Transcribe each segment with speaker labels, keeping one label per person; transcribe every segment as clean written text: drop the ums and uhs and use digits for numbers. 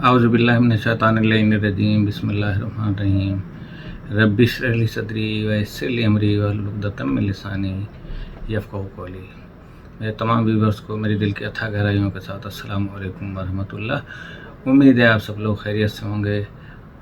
Speaker 1: औज़ुबिल्लाहिमिनश्शैतानिर्रजीम बिस्मिल्लाहिर्रहमानिर्रहीम रब्बि इश्रह ली सदरी व यस्सिर ली अमरी वहलुल उक़दतम मिन लिसानी यफ़क़हू क़ौली। मेरे तमाम व्यूअर्स को मेरे दिल की अथाह गहराइयों के साथ अस्सलामु अलैकुम वरहमतुल्लाह। उम्मीद है आप सब लोग खैरियत से होंगे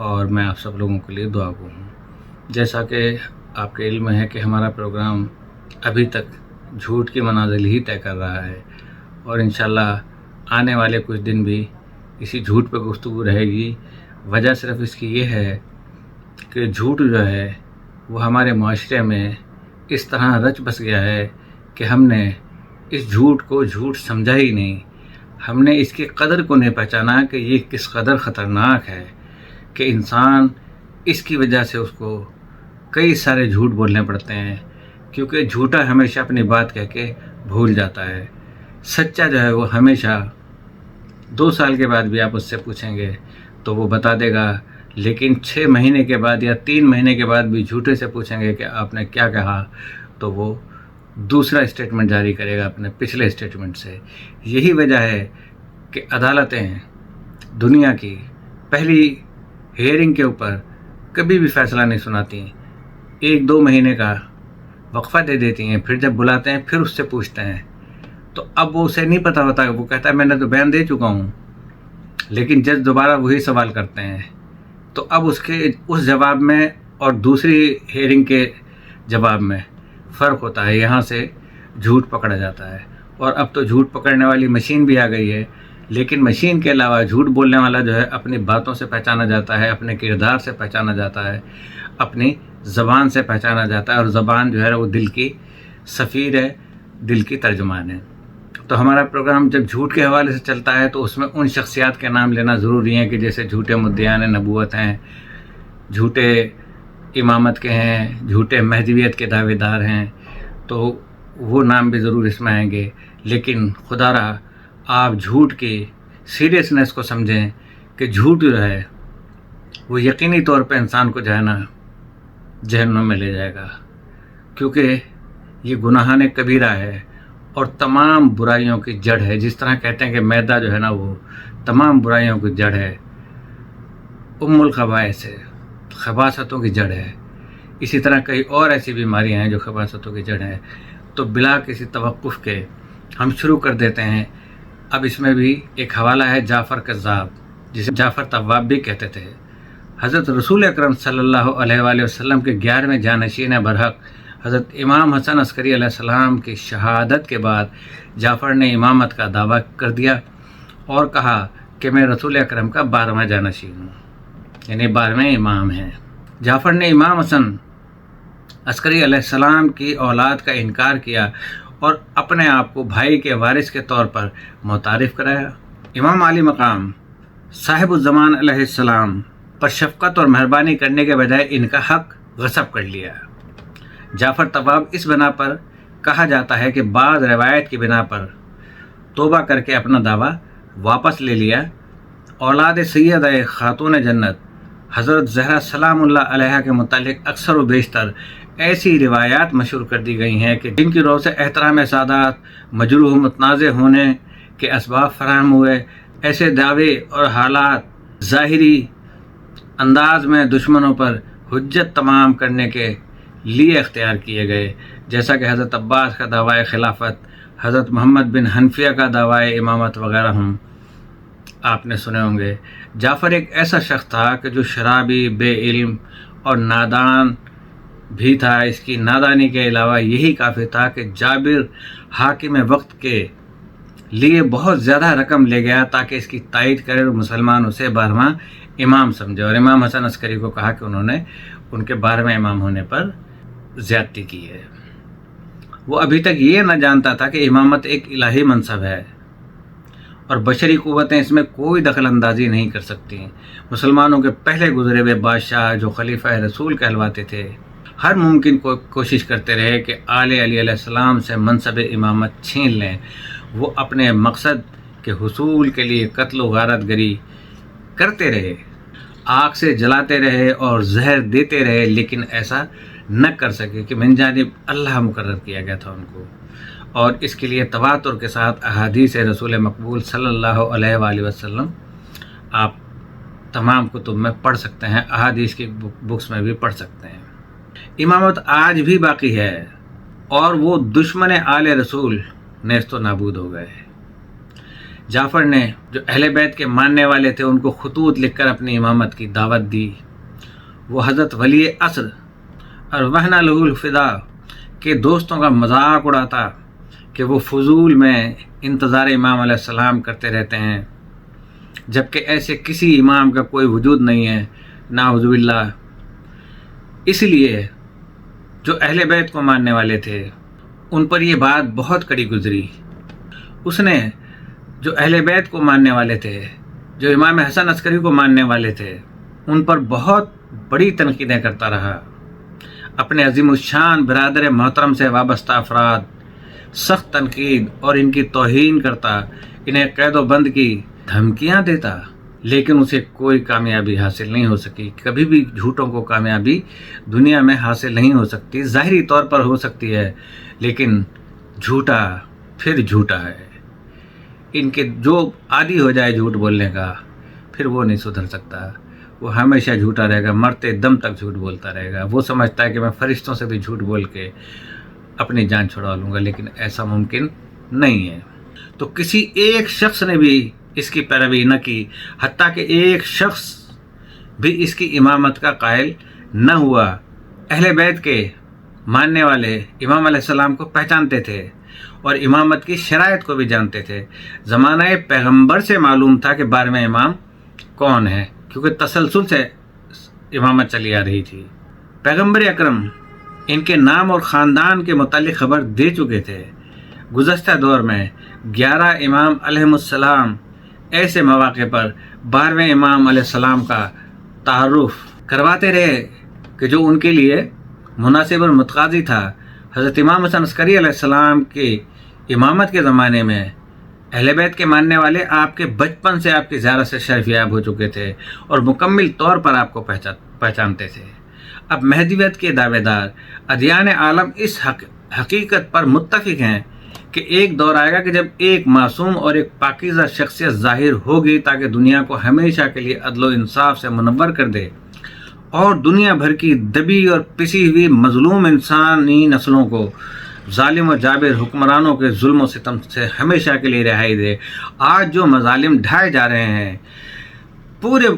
Speaker 1: और मैं आप सब लोगों के लिए दुआ गो हूँ। जैसा कि आपके इल्म है कि हमारा प्रोग्राम अभी तक झूठ की मनाज़िल ही तय कर रहा है और इंशाअल्लाह आने वाले कुछ दिन भी इसी झूठ पर गुफ्तगू रहेगी। वजह सिर्फ इसकी ये है कि झूठ जो है वो हमारे माशरे में इस तरह रच बस गया है कि हमने इस झूठ को झूठ समझा ही नहीं। हमने इसकी कदर को नहीं पहचाना कि ये किस कदर ख़तरनाक है कि इंसान इसकी वजह से उसको कई सारे झूठ बोलने पड़ते हैं, क्योंकि झूठा हमेशा अपनी बात कह के भूल जाता है। सच्चा जो है वो हमेशा 2 साल के बाद भी आप उससे पूछेंगे तो वो बता देगा, लेकिन 6 महीने के बाद या 3 महीने के बाद भी झूठे से पूछेंगे कि आपने क्या कहा तो वो दूसरा स्टेटमेंट जारी करेगा अपने पिछले स्टेटमेंट से। यही वजह है कि अदालतें दुनिया की पहली हियरिंग के ऊपर कभी भी फ़ैसला नहीं सुनाती, 1-2 महीने का वक्फ़ा दे देती हैं, फिर जब बुलाते हैं फिर उससे पूछते हैं। तो अब वो उसे नहीं पता होता, वो कहता है मैंने तो बयान दे चुका हूँ, लेकिन जज दोबारा वही सवाल करते हैं। तो अब उसके उस जवाब में और दूसरी हेयरिंग के जवाब में फ़र्क होता है, यहाँ से झूठ पकड़ा जाता है। और अब तो झूठ पकड़ने वाली मशीन भी आ गई है, लेकिन मशीन के अलावा झूठ बोलने वाला जो है अपनी बातों से पहचाना जाता है, अपने किरदार से पहचाना जाता है, अपनी ज़बान से पहचाना जाता है। और ज़बान जो है वो दिल की सफ़ीर है, दिल की तर्जुमान है। तो हमारा प्रोग्राम जब झूठ के हवाले से चलता है तो उसमें उन शख्सियात के नाम लेना ज़रूरी है कि जैसे झूठे मुद्दियान नबूवत हैं, झूठे इमामत के हैं, झूठे महदवियत के दावेदार हैं, तो वो नाम भी ज़रूर इसमें आएंगे। लेकिन खुदारा आप झूठ की सीरियसनेस को समझें कि झूठ जो है वो यकीनी तौर पे इंसान को जो है ना जहन्नुम में ले जाएगा, क्योंकि ये गुनाहान कबीरा है और तमाम बुराइयों की जड़ है। जिस तरह कहते हैं कि मैदा जो है ना वो तमाम बुराइयों की जड़ है, उम्मुल खबाइस है, खबासतों की जड़ है। इसी तरह कई और ऐसी बीमारियां हैं जो खबासतों की जड़ है। तो बिला किसी तवक्कुफ़ के हम शुरू कर देते हैं। अब इसमें भी एक हवाला है जाफ़र कज़्ज़ाब, जिसे जाफ़र तव्वाब भी कहते थे। हज़रत रसूल अकरम सल्लल्लाहु अलैहि वसल्लम के 11वें जानशीन बरहक हज़रत इमाम हसन अस्करी अलैहिस्सलाम की शहादत के बाद जाफ़र ने इमामत का दावा कर दिया और कहा कि मैं रसूल अकरम का 12वां जानशीन हूँ, यानी 12वें इमाम हैं। जाफ़र ने इमाम हसन अस्करी अलैहिस्सलाम की औलाद का इनकार किया और अपने आप को भाई के वारिस के तौर पर मुतारिफ़ कराया। इमाम आली मकाम साहिबुज़्ज़मान अलैहिस्सलाम पर शफ़क़त और मेहरबानी करने के बजाय इनका हक़ गसब कर लिया। जाफ़र तव्वाब इस बिना पर कहा जाता है कि बाज़ रवायत की बिना पर तौबा करके अपना दावा वापस ले लिया। औलाद सैयद खातून जन्नत हज़रत ज़हरा सलामुल्लाह अलैहा के मुतालिक अक्सर व बेशतर ऐसी रिवायात मशहूर कर दी गई हैं कि जिनकी रोह से एहतराम सादात मजरूह मुतनाज़ होने के असबाब फराहम हुए। ऐसे दावे और हालात ज़ाहिरी अंदाज में दुश्मनों पर हुज्जत तमाम करने के लिए इख्तियार किए गए, जैसा कि हज़रत अब्बास का दावा खिलाफत, हज़रत मोहम्मद बिन हनफिया का दावा इमामत वगैरह हम आपने सुने होंगे। जाफ़र एक ऐसा शख्स था कि जो शराबी, बेइल्म और नादान भी था। इसकी नादानी के अलावा यही काफ़ी था कि जाबिर हाकिम वक्त के लिए बहुत ज़्यादा रकम ले गया ताकि इसकी तायद करे और मुसलमान उसे 12वां इमाम समझे। और इमाम हसन अस्करी को कहा कि उन्होंने उनके 12वें इमाम होने पर ज़्यादती की है। वो अभी तक ये न जानता था कि इमामत एक इलाही मनसब है और बशरी क़ुव्वतें इसमें कोई दखल अंदाजी नहीं कर सकती। मुसलमानों के पहले गुजरे हुए बादशाह जो खलीफा रसूल कहलवाते थे, हर मुमकिन कोशिश करते रहे कि आले अली अलैहिस्सलाम से मनसब इमामत छीन लें। वो अपने मकसद के हुसूल के लिए कत्ल व गारतगरी करते रहे, आग से जलाते रहे और जहर देते रहे, लेकिन ऐसा न कर सके कि मिन जानिब अल्लाह मुकर्रर किया गया था उनको। और इसके लिए तवातुर के साथ अहादीस रसूल मकबूल सल्लल्लाहु अलैहि वसल्लम आप तमाम कुतुब में पढ़ सकते हैं, अहादीस की बुक्स में भी पढ़ सकते हैं। इमामत आज भी बाकी है और वो दुश्मन आले रसूल नेस्तो नाबूद हो गए। जाफ़र ने जो अहले बैत के मानने वाले थे उनको खतूत लिखकर अपनी इमामत की दावत दी। वो हज़रत वली असर और वहना लहुल फ़िदा के दोस्तों का मजाक उड़ाता कि वो फजूल में इंतज़ार इमाम अलैहिस्सलाम करते रहते हैं, जबकि ऐसे किसी इमाम का कोई वजूद नहीं है, नाउज़ुबिल्लाह। इसलिए जो अहले बैत को मानने वाले थे उन पर ये बात बहुत कड़ी गुजरी। उसने जो अहले बैत को मानने वाले थे, जो इमाम हसन अस्करी को मानने वाले थे, उन पर बहुत बड़ी तनकीदें करता रहा। अपने अज़ीमुश्शान बिरादर मोहतरम से वाबस्ता अफराद सख्त तनकीद और इनकी तौहीन करता, इन्हें कैद व बंद की धमकियां देता, लेकिन उसे कोई कामयाबी हासिल नहीं हो सकी। कभी भी झूठों को कामयाबी दुनिया में हासिल नहीं हो सकती। ज़ाहिरी तौर पर हो सकती है, लेकिन झूठा फिर झूठा है। इनके जो आदी हो जाए झूठ बोलने का, फिर वो नहीं सुधर सकता। वो हमेशा झूठा रहेगा, मरते दम तक झूठ बोलता रहेगा। वो समझता है कि मैं फरिश्तों से भी झूठ बोल के अपनी जान छुड़ा लूँगा, लेकिन ऐसा मुमकिन नहीं है। तो किसी एक शख्स ने भी इसकी पैरवी न की, हत्ता कि एक शख्स भी इसकी इमामत का कायल न हुआ। अहले बैत के मानने वाले इमाम अलैहिस्सलाम को पहचानते थे और इमामत की शरायत को भी जानते थे। ज़माना पैगंबर से मालूम था कि 12वें इमाम कौन है, क्योंकि तसलसल से इमामत चली आ रही थी। पैगंबर अकरम इनके नाम और ख़ानदान के मुतालिक ख़बर दे चुके थे। गुज़श्ता दौर में 11 इमाम अलैहिस्सलाम ऐसे मौक़े पर 12वें इमाम अलैहिस्सलाम का तारुफ करवाते रहे कि जो उनके लिए मुनासिब और मुतक़ाज़ी था। हज़रत इमाम हसन अस्करी अलैहिस्सलाम की इमामत के ज़माने में अहले बैत के मानने वाले आपके बचपन से आपकी ज़ियारत से शर्फ़याब हो चुके थे और मुकम्मल तौर पर आपको पहचानते थे। अब महदीयत के दावेदार अदियान आलम इस हकीकत पर मुत्तफ़िक़ हैं कि एक दौर आएगा कि जब एक मासूम और एक पाकीज़ा शख्सियत ज़ाहिर होगी, ताकि दुनिया को हमेशा के लिए अदल व इंसाफ से मुनव्वर कर दे और दुनिया भर की दबी और पिसी हुई मज़लूम इंसानी नस्लों को जालिम और जाबिर हुक्मरानों के जुल्म और सितम से हमेशा के लिए रिहाई दे। आज जो मज़ालिम ढाए जा रहे हैं पूरे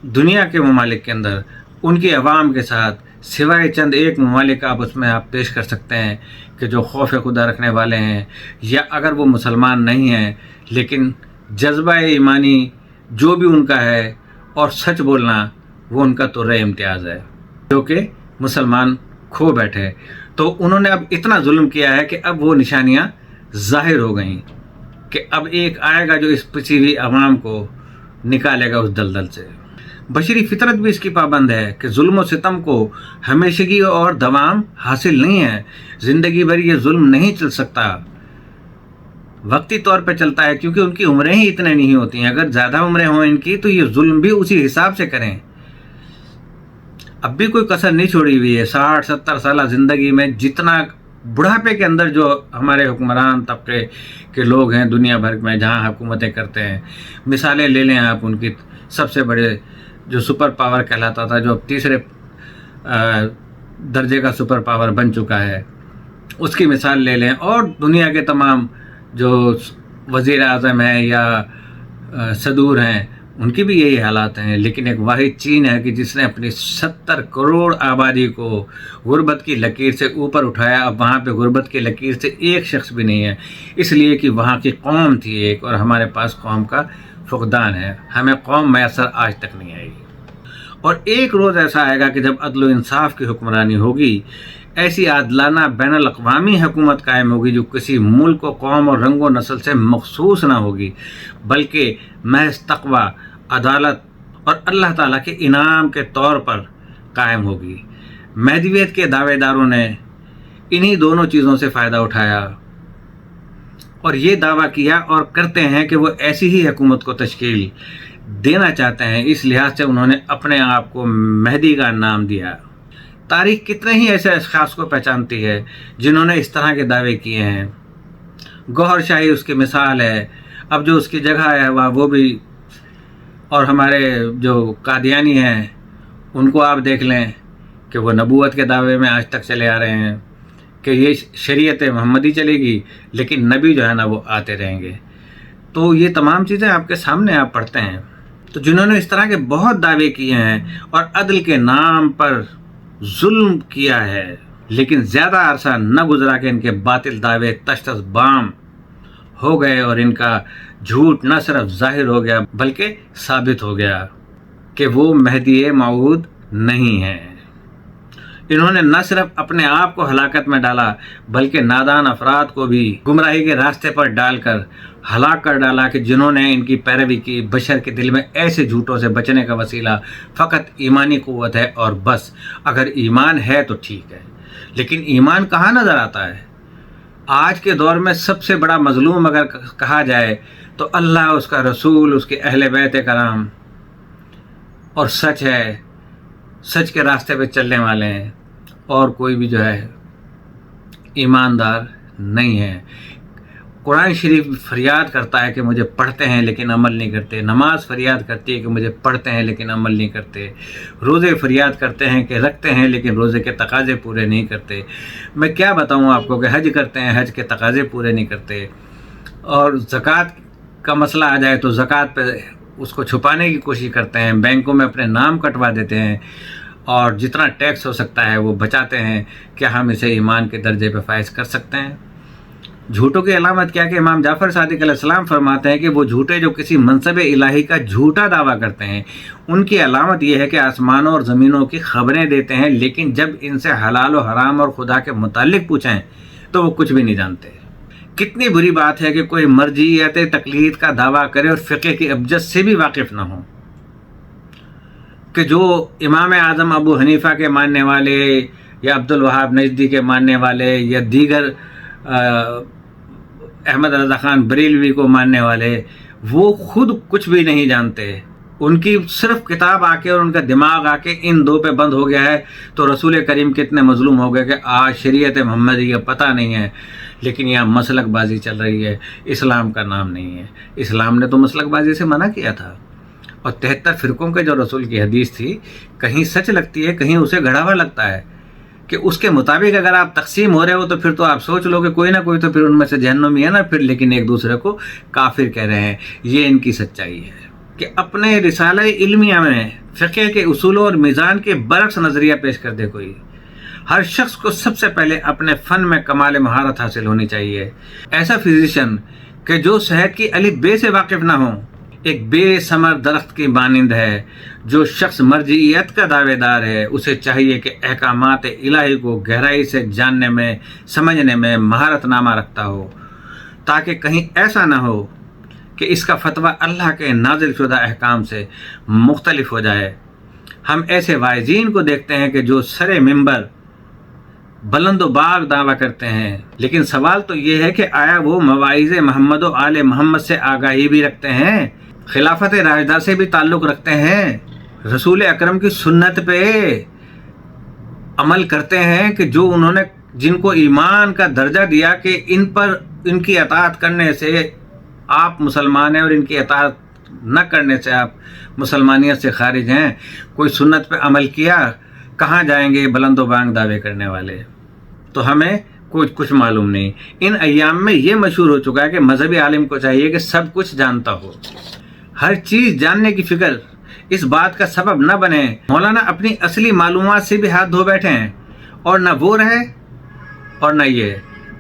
Speaker 1: दुनिया के ममालिक के अंदर, उनकी अवाम के साथ सिवाय चंद एक ममालिक आप उसमें आप पेश कर सकते हैं कि जो खौफ खुदा रखने वाले हैं, या अगर वो मुसलमान नहीं हैं लेकिन जज्बा ईमानी जो भी उनका है और सच बोलना वो उनका तो रे इम्तियाज़ है, जो कि मुसलमान खो बैठे। तो उन्होंने अब इतना जुल्म किया है कि अब वो निशानियां ज़ाहिर हो गई कि अब एक आएगा जो इस पिछी हुई अवाम को निकालेगा उस दलदल से। बशरी फितरत भी इसकी पाबंद है कि जुल्म और सितम को हमेशगी और दवाम हासिल नहीं है। ज़िंदगी भर ये जुल्म नहीं चल सकता, वक्ती तौर पे चलता है, क्योंकि उनकी उम्रें ही इतने नहीं होती हैं। अगर ज़्यादा उम्रें हों इनकी तो ये जुल्म भी उसी हिसाब से करें। अब भी कोई कसर नहीं छोड़ी हुई है। 60-70 साल ज़िंदगी में जितना बुढ़ापे के अंदर जो हमारे हुक्मरान तबके के लोग हैं दुनिया भर में जहाँ हुकूमतें करते हैं, मिसालें ले लें आप उनकी। सबसे बड़े जो सुपर पावर कहलाता था, जो अब तीसरे दर्जे का सुपर पावर बन चुका है, उसकी मिसाल ले लें। और दुनिया के तमाम जो वज़ीर आज़म हैं या सदूर हैं, उनकी भी यही हालात हैं। लेकिन एक वाहिद चीन है कि जिसने अपनी 70 करोड़ आबादी को गुर्बत की लकीर से ऊपर उठाया। अब वहाँ पे गुर्बत की लकीर से एक शख्स भी नहीं है, इसलिए कि वहाँ की कौम थी एक, और हमारे पास कौम का फुकदान है। हमें कौम मैसर आज तक नहीं आएगी। और एक रोज़ ऐसा आएगा कि जब अदल व इंसाफ की हुक्मरानी होगी, ऐसी आदलाना बैनुल अक़वामी हुकूमत कायम होगी जो किसी मुल्क व कौम और रंग व नस्ल से मखसूस ना होगी, बल्कि महज तक़वा, अदालत और अल्लाह ताला के इनाम के तौर पर कायम होगी। महदीयत के दावेदारों ने इन्हीं दोनों चीज़ों से फ़ायदा उठाया और ये दावा किया और करते हैं कि वो ऐसी ही हुकूमत को तश्कील देना चाहते हैं। इस लिहाज से उन्होंने अपने आप को महदी का नाम दिया। तारीख़ कितने ही ऐसे अशख़ास को पहचानती है जिन्होंने इस तरह के दावे किए हैं। गौहर शाही उसकी मिसाल है। अब जो उसकी जगह है वह वो भी اور ہمارے جو قادیانی ہیں ان کو آپ دیکھ لیں کہ وہ نبوت کے دعوے میں آج تک چلے آ رہے ہیں کہ یہ شریعت محمدی چلے گی، لیکن نبی جو ہے نا وہ آتے رہیں گے۔ تو یہ تمام چیزیں آپ کے سامنے آپ پڑھتے ہیں۔ تو جنہوں نے اس طرح کے بہت دعوے کیے ہیں اور عدل کے نام پر ظلم کیا ہے، لیکن زیادہ عرصہ نہ گزرا کہ ان کے باطل دعوے تشت بام ہو گئے اور ان کا جھوٹ نہ صرف ظاہر ہو گیا بلکہ ثابت ہو گیا کہ وہ مہدی موعود نہیں ہے۔ انہوں نے نہ صرف اپنے آپ کو ہلاکت میں ڈالا بلکہ نادان افراد کو بھی گمراہی کے راستے پر ڈال کر ہلاک کر ڈالا کہ جنہوں نے ان کی پیروی کی۔ بشر کے دل میں ایسے جھوٹوں سے بچنے کا وسیلہ فقط ایمانی قوت ہے اور بس۔ اگر ایمان ہے تو ٹھیک ہے، لیکن ایمان کہاں نظر آتا ہے؟ آج کے دور میں سب سے بڑا مظلوم اگر کہا جائے تو اللہ، اس کا رسول، اس کے اہل بیت کرام اور سچ ہے، سچ کے راستے پہ چلنے والے ہیں، اور کوئی بھی جو ہے ایماندار نہیں ہے۔ قرآن شریف فریاد کرتا ہے کہ مجھے پڑھتے ہیں لیکن عمل نہیں کرتے، نماز فریاد کرتی ہے کہ مجھے پڑھتے ہیں لیکن عمل نہیں کرتے، روزے فریاد کرتے ہیں کہ رکھتے ہیں لیکن روزے کے تقاضے پورے نہیں کرتے۔ میں کیا بتاؤں آپ کو کہ حج کرتے ہیں، حج کے تقاضے پورے نہیں کرتے، اور زکوٰۃ کا مسئلہ آ جائے تو زکوٰۃ پہ اس کو چھپانے کی کوشش کرتے ہیں، بینکوں میں اپنے نام کٹوا دیتے ہیں، اور جتنا ٹیکس ہو سکتا ہے وہ بچاتے ہیں۔ کیا ہم اسے ایمان کے درجے پہ فائز کر سکتے ہیں؟ جھوٹوں کی علامت کیا کہ امام جعفر صادق علیہ السلام فرماتے ہیں کہ وہ جھوٹے جو کسی منصب الہی کا جھوٹا دعویٰ کرتے ہیں، ان کی علامت یہ ہے کہ آسمانوں اور زمینوں کی خبریں دیتے ہیں، لیکن جب ان سے حلال و حرام اور خدا کے متعلق پوچھیں تو وہ کچھ بھی نہیں جانتے۔ کتنی بری بات ہے کہ کوئی مرجعیت تقلید کا دعویٰ کرے اور فقہ کی ابجد سے بھی واقف نہ ہو، کہ جو امام اعظم ابو حنیفہ کے ماننے والے یا عبد الوہاب نجدی کے ماننے والے یا دیگر احمد رضا خان بریلوی کو ماننے والے، وہ خود کچھ بھی نہیں جانتے۔ ان کی صرف کتاب آ کے اور ان کا دماغ آ کے ان دو پہ بند ہو گیا ہے، تو رسول کریم کتنے مظلوم ہو گئے کہ آج شریعت محمدی کا پتہ نہیں ہے، لیکن یہاں مسلک بازی چل رہی ہے، اسلام کا نام نہیں ہے۔ اسلام نے تو مسلک بازی سے منع کیا تھا، اور 73 فرقوں کے جو رسول کی حدیث تھی، کہیں سچ لگتی ہے، کہیں اسے گھڑا ہوا لگتا ہے کہ اس کے مطابق اگر آپ تقسیم ہو رہے ہو تو پھر تو آپ سوچ لو کہ کوئی نہ کوئی تو پھر ان میں سے جہنمی ہے نا پھر، لیکن ایک دوسرے کو کافر کہہ رہے ہیں۔ یہ ان کی سچائی ہے کہ اپنے رسالہ علمیہ میں فقہ کے اصولوں اور میزان کے برعکس نظریہ پیش کر دے کوئی۔ ہر شخص کو سب سے پہلے اپنے فن میں کمال مہارت حاصل ہونی چاہیے۔ ایسا فزیشین کہ جو صحت کی الف بے سے واقف نہ ہو، ایک بے ثمر درخت کی مانند ہے۔ جو شخص مرجعیت کا دعوے دار ہے، اسے چاہیے کہ احکامات الہی کو گہرائی سے جاننے میں، سمجھنے میں مہارت نامہ رکھتا ہو، تاکہ کہیں ایسا نہ ہو کہ اس کا فتویٰ اللہ کے نازل شدہ احکام سے مختلف ہو جائے۔ ہم ایسے واعظین کو دیکھتے ہیں کہ جو سرے منبر بلند و باغ دعویٰ کرتے ہیں، لیکن سوال تو یہ ہے کہ آیا وہ مواعظ محمد و آل محمد سے آگاہی بھی رکھتے ہیں، خلافت راشدہ سے بھی تعلق رکھتے ہیں، رسول اکرم کی سنت پہ عمل کرتے ہیں کہ جو انہوں نے جن کو ایمان کا درجہ دیا کہ ان پر ان کی اطاعت کرنے سے آپ مسلمان ہیں اور ان کی اطاعت نہ کرنے سے آپ مسلمانیت سے خارج ہیں، کوئی سنت پہ عمل کیا؟ کہاں جائیں گے بلند و بانگ دعوے کرنے والے؟ تو ہمیں کچھ معلوم نہیں۔ ان ایام میں یہ مشہور ہو چکا ہے کہ مذہبی عالم کو چاہیے کہ سب کچھ جانتا ہو، ہر چیز جاننے کی فکر اس بات کا سبب نہ بنے مولانا اپنی اصلی معلومات سے بھی ہاتھ دھو بیٹھے ہیں، اور نہ وہ رہے اور نہ یہ۔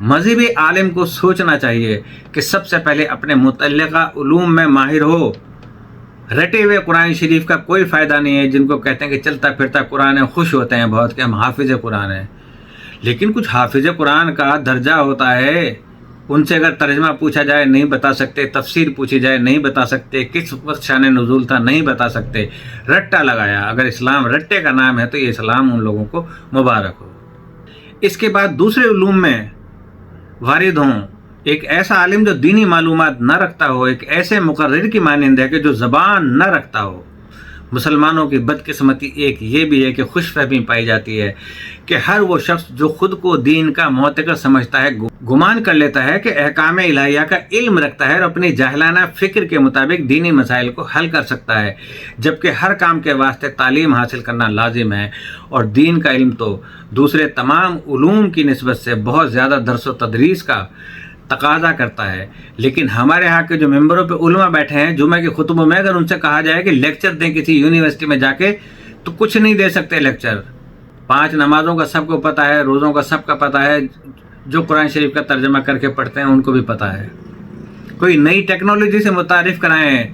Speaker 1: مذہبی عالم کو سوچنا چاہیے کہ سب سے پہلے اپنے متعلقہ علوم میں ماہر ہو۔ رٹے ہوئے قرآن شریف کا کوئی فائدہ نہیں ہے۔ جن کو کہتے ہیں کہ چلتا پھرتا قرآن ہے، خوش ہوتے ہیں بہت کہ ہم حافظ قرآن ہیں، لیکن کچھ حافظ قرآن کا درجہ ہوتا ہے۔ ان سے اگر ترجمہ پوچھا جائے نہیں بتا سکتے، تفسیر پوچھی جائے نہیں بتا سکتے، کس وقت شان نزول تھا نہیں بتا سکتے، رٹا لگایا۔ اگر اسلام رٹے کا نام ہے تو یہ اسلام ان لوگوں کو مبارک ہو۔ اس کے بعد دوسرے علوم میں وارد ہوں۔ ایک ایسا عالم جو دینی معلومات نہ رکھتا ہو، ایک ایسے مقرر کی مانند ہے کہ جو زبان نہ رکھتا ہو، مسلمانوں کی بدقسمتی ایک یہ بھی ہے کہ خوش فہمی پائی جاتی ہے کہ ہر وہ شخص جو خود کو دین کا معتقد سمجھتا ہے گمان کر لیتا ہے کہ احکام الہیہ کا علم رکھتا ہے اور اپنی جاہلانہ فکر کے مطابق دینی مسائل کو حل کر سکتا ہے، جبکہ ہر کام کے واسطے تعلیم حاصل کرنا لازم ہے، اور دین کا علم تو دوسرے تمام علوم کی نسبت سے بہت زیادہ درس و تدریس کا تقاضا کرتا ہے۔ لیکن ہمارے ہاں کے جو ممبروں پہ علماء بیٹھے ہیں، جمعہ کے خطبوں میں اگر ان سے کہا جائے کہ لیکچر دیں کسی یونیورسٹی میں جا کے، تو کچھ نہیں دے سکتے لیکچر۔ 5 نمازوں کا سب کو پتہ ہے، روزوں کا سب کا پتہ ہے، جو قرآن شریف کا ترجمہ کر کے پڑھتے ہیں ان کو بھی پتہ ہے۔ کوئی نئی ٹیکنالوجی سے متعارف کرائیں،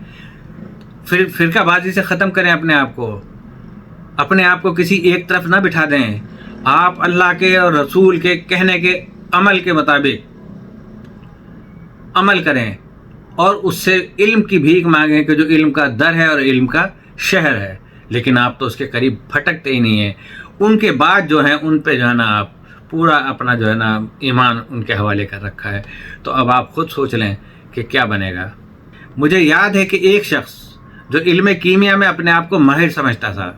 Speaker 1: فرقہ بازی سے ختم کریں اپنے آپ کو کسی ایک طرف نہ بٹھا دیں۔ آپ اللہ کے اور رسول کے کہنے کے عمل کے مطابق عمل کریں، اور اس سے علم کی بھیک مانگیں کہ جو علم کا در ہے اور علم کا شہر ہے، لیکن آپ تو اس کے قریب پھٹکتے ہی نہیں ہیں۔ ان کے بعد جو ہیں ان پہ جو ہے نا آپ پورا اپنا جو ہے نا ایمان ان کے حوالے کر رکھا ہے۔ تو اب آپ خود سوچ لیں کہ کیا بنے گا۔ مجھے یاد ہے کہ ایک شخص جو علم کیمیا میں اپنے آپ کو ماہر سمجھتا تھا،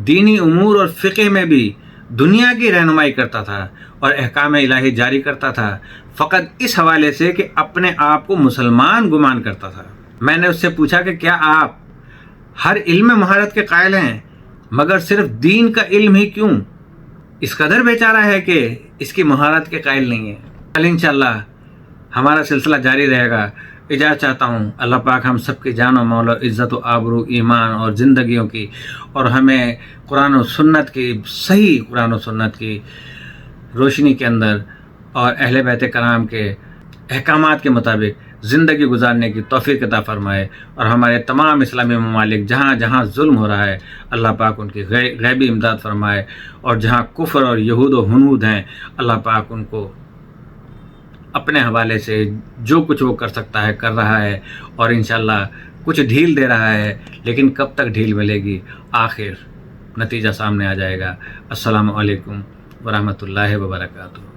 Speaker 1: دینی امور اور فقہ میں بھی دنیا کی رہنمائی کرتا تھا اور احکام الہی جاری کرتا تھا، فقط اس حوالے سے کہ اپنے آپ کو مسلمان گمان کرتا تھا۔ میں نے اس سے پوچھا کہ کیا آپ ہر علم میں مہارت کے قائل ہیں، مگر صرف دین کا علم ہی کیوں اس قدر بیچارہ ہے کہ اس کی مہارت کے قائل نہیں ہے؟ کل انشاءاللہ ہمارا سلسلہ جاری رہے گا۔ اجازت چاہتا ہوں، اللہ پاک ہم سب کی جان و مال و عزت و آبرو، ایمان اور زندگیوں کی، اور ہمیں قرآن و سنت کی، صحیح قرآن و سنت کی روشنی کے اندر اور اہل بیت کرام کے احکامات کے مطابق زندگی گزارنے کی توفیق عطا فرمائے، اور ہمارے تمام اسلامی ممالک جہاں جہاں ظلم ہو رہا ہے اللہ پاک ان کی غیبی امداد فرمائے، اور جہاں کفر اور یہود و ہنود ہیں اللہ پاک ان کو اپنے حوالے سے جو کچھ وہ کر سکتا ہے کر رہا ہے، اور انشاءاللہ کچھ ڈھیل دے رہا ہے، لیکن کب تک ڈھیل ملے گی، آخر نتیجہ سامنے آ جائے گا۔ السلام علیکم ورحمۃ اللہ وبرکاتہ۔